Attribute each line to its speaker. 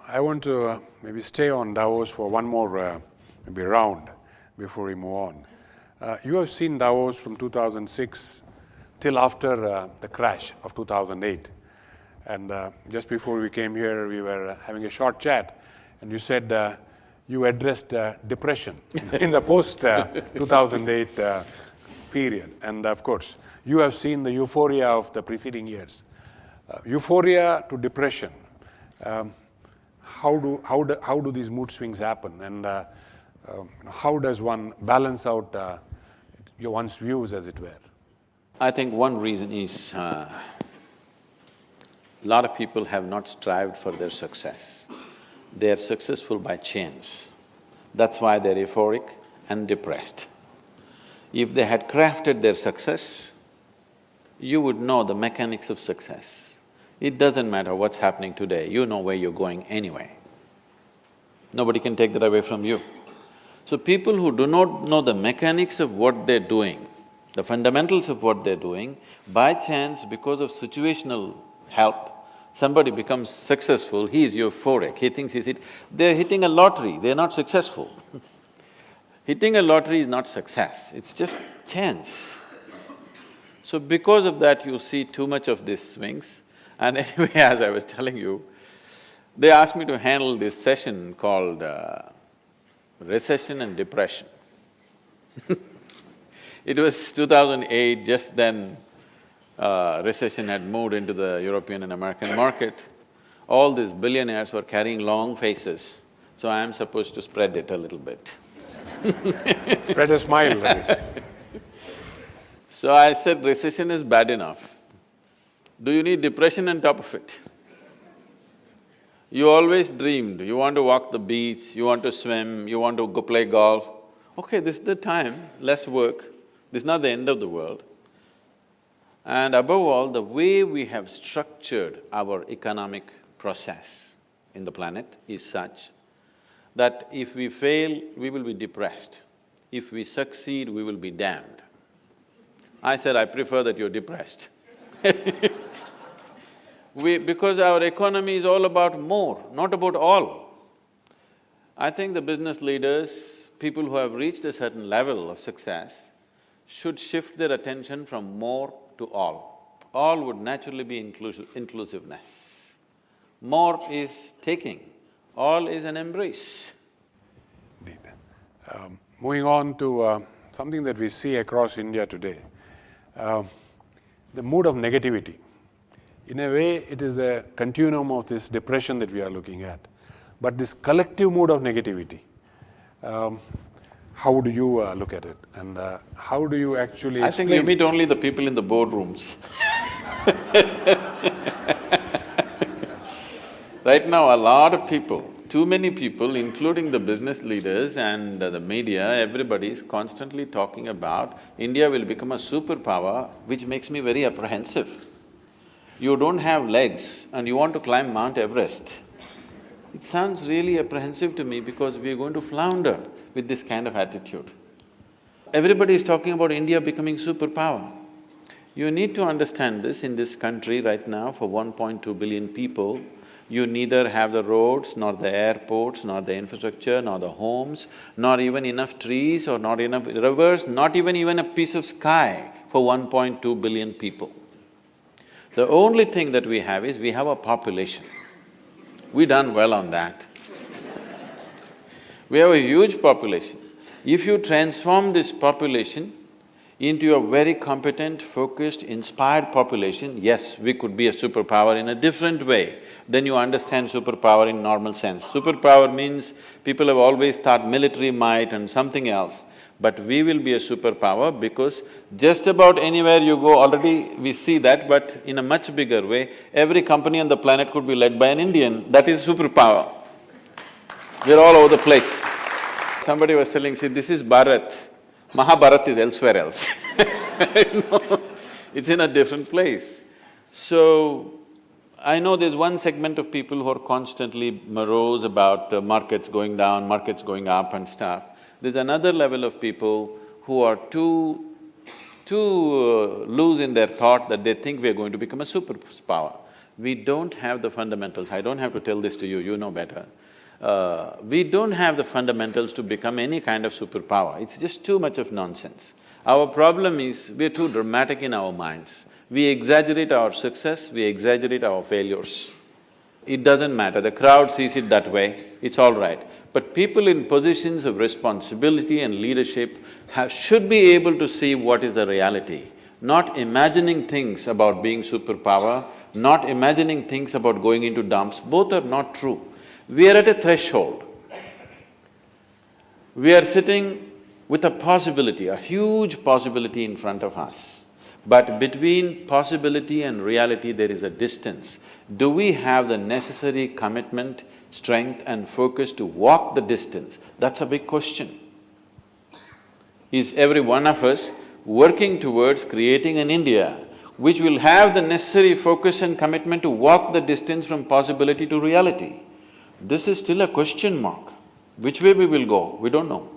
Speaker 1: I want to maybe stay on Davos for one more maybe round before we move on. You have seen Davos from 2006 till after the crash of 2008. And just before we came here, we were having a short chat, and you said you addressed depression in the post-2008 period. And of course, you have seen the euphoria of the preceding years. Euphoria to depression. How do these mood swings happen, and how does one balance out one's views, as it were?
Speaker 2: I think one reason is a lot of people have not strived for their success. They are successful by chance. That's why they're euphoric and depressed. If they had crafted their success, you would know the mechanics of success. It doesn't matter what's happening today, you know where you're going anyway. Nobody can take that away from you. So people who do not know the mechanics of what they're doing, the fundamentals of what they're doing, by chance, because of situational help, somebody becomes successful, he is euphoric, he thinks they're hitting a lottery, they're not successful. Hitting a lottery is not success, it's just chance. So because of that, you see too much of these swings. And anyway, as I was telling you, they asked me to handle this session called recession and depression. It was 2008, just then recession had moved into the European and American market. All these billionaires were carrying long faces, so I am supposed to spread it a little bit.
Speaker 1: Spread a smile, that is.
Speaker 2: So I said, recession is bad enough. Do you need depression on top of it? You always dreamed, you want to walk the beach, you want to swim, you want to go play golf. Okay, this is the time, less work, this is not the end of the world. And above all, the way we have structured our economic process in the planet is such that if we fail, we will be depressed. If we succeed, we will be damned. I said, I prefer that you're depressed. Because our economy is all about more, not about all. I think the business leaders, people who have reached a certain level of success, should shift their attention from more to all. All would naturally be inclusiveness. More is taking, all is an embrace.
Speaker 1: Indeed. Moving on to something that we see across India today, the mood of negativity. In a way, it is a continuum of this depression that we are looking at. But this collective mood of negativity, how do you look at it? And how do you actually explain?
Speaker 2: I think you meet only the people in the boardrooms. Right now, a lot of people, too many people, including the business leaders and the media, everybody is constantly talking about India will become a superpower, which makes me very apprehensive. You don't have legs and you want to climb Mount Everest. It sounds really apprehensive to me because we are going to flounder with this kind of attitude. Everybody is talking about India becoming superpower. You need to understand this in this country right now, for 1.2 billion people, you neither have the roads, nor the airports, nor the infrastructure, nor the homes, nor even enough trees or not enough rivers, not even a piece of sky for 1.2 billion people. The only thing that we have is we have a population. We done well on that. We have a huge population. If you transform this population into a very competent, focused, inspired population, yes, we could be a superpower in a different way than you understand superpower in normal sense. Superpower means people have always thought military might and something else. But we will be a superpower because just about anywhere you go, already we see that, but in a much bigger way, every company on the planet could be led by an Indian, that is superpower. We're all over the place. Somebody was telling, see, this is Bharat, Mahabharat is elsewhere else. It's in a different place. So, I know there's one segment of people who are constantly morose about markets going down, markets going up and stuff. There's another level of people who are too loose in their thought that they think we are going to become a superpower. We don't have the fundamentals. I don't have to tell this to you, you know better. We don't have the fundamentals to become any kind of superpower. It's just too much of nonsense. Our problem is, we're too dramatic in our minds. We exaggerate our success, we exaggerate our failures. It doesn't matter, the crowd sees it that way, it's all right. But people in positions of responsibility and leadership should be able to see what is the reality, not imagining things about being superpower, not imagining things about going into dumps. Both are not true. We are at a threshold. We are sitting with a possibility, a huge possibility in front of us. But between possibility and reality, there is a distance. Do we have the necessary commitment, strength and focus to walk the distance? That's a big question. Is every one of us working towards creating an India which will have the necessary focus and commitment to walk the distance from possibility to reality? This is still a question mark. Which way we will go, we don't know.